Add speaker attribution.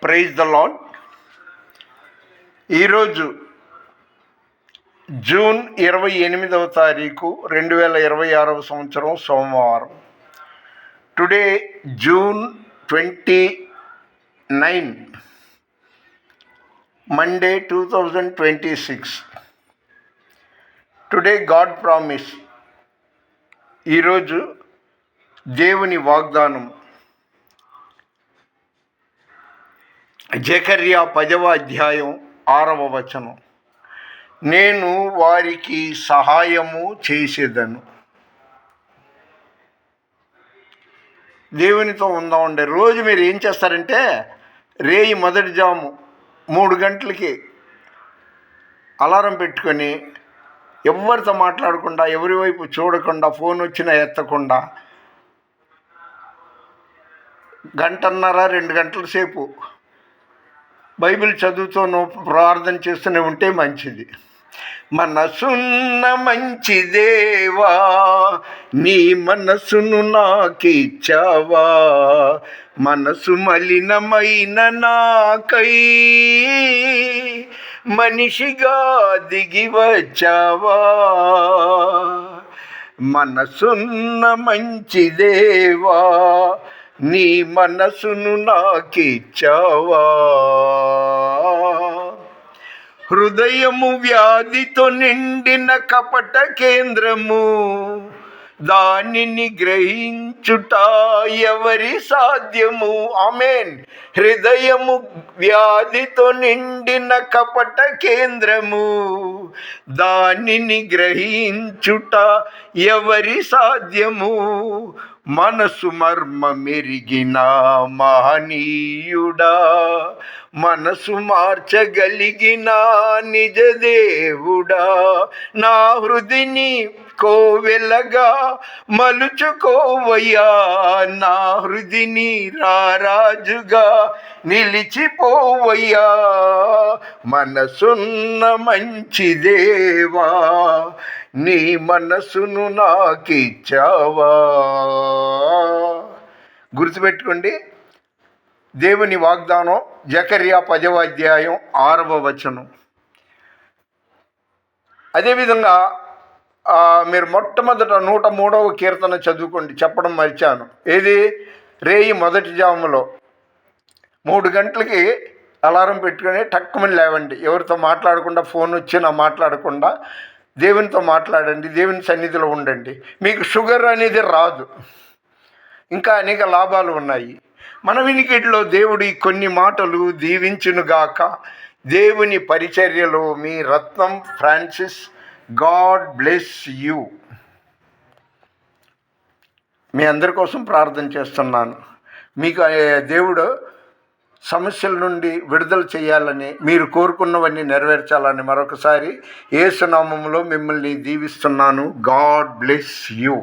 Speaker 1: Praise the lord. ఈరోజు June 28వ తారీఖు 2026 సోమవారం. Today June 29 Monday 2026. Today god promise. ఈరోజు దేవుని వాగ్దానం జకర్యా 10వ అధ్యాయం 6వ వచనం. నేను వారికి సహాయము చేసేదను. దేవునితో ఉందామండి. రోజు మీరు ఏం చేస్తారంటే రేయి మొదటి జాము 3 గంటలకి అలారం పెట్టుకొని ఎవరితో మాట్లాడకుండా, ఎవరి వైపు చూడకుండా, ఫోన్ వచ్చినా ఎత్తకుండా 1.5-2 గంటల సేపు బైబిల్ చదువుతూనో ప్రార్థన చేస్తూనే ఉంటే మంచిది. మనసున్న మంచి దేవా, నీ మనసును నాకిచ్చావా, మనసు మలినమైన నాకై మనిషిగా దిగి వచ్చావా. మనసున్న మంచి దేవా, నీ మనసును నాకిచ్చావా. హృదయము వ్యాధితో నిండిన కపట కేంద్రము, దానిని గ్రహించుట ఎవరి సాధ్యము. ఆమేన్. హృదయము వ్యాధితో నిండిన కపట కేంద్రము, దానిని గ్రహించుట ఎవరి సాధ్యము. మనసు మర్మ మెరిగిన మహనీయుడా, మనసు మార్చగలిగిన నిజదేవుడా, నా హృదిని కోవెలగా మలుచుకోవయ్యా, నా హృదిని రారాజుగా నిలిచిపోవయ్యా. మనసున్న మంచి దేవా, నీ మనసును నాకిచ్చావా. గుర్తుపెట్టుకోండి, దేవుని వాగ్దానం జకర్యా 10వ అధ్యాయం 6వ వచనం. అదేవిధంగా మీరు మొట్టమొదట 103వ కీర్తన చదువుకోండి. చెప్పడం మర్చాను. ఏది? రేయి మొదటి జాములో 3 గంటలకి అలారం పెట్టుకొని టక్కుమని లేవండి. ఎవరితో మాట్లాడకుండా, ఫోన్ వచ్చినా మాట్లాడకుండా దేవునితో మాట్లాడండి, దేవుని సన్నిధిలో ఉండండి. మీకు షుగర్ అనేది రాదు. ఇంకా అనేక లాభాలు ఉన్నాయి. మన వినికిడిలో దేవుడి కొన్ని మాటలు దీవించునుగాక. దేవుని పరిచర్యలో మీ Ratnam Francis. God bless you. మీ అందరి కోసం ప్రార్థన చేస్తున్నాను. మీకు దేవుడు సమస్యల నుండి విడుదల చేయాలని, మీరు కోరుకున్నవన్నీ నెరవేర్చాలని మరొకసారి యేసు నామములో మిమ్మల్ని దీవిస్తున్నాను. God bless you.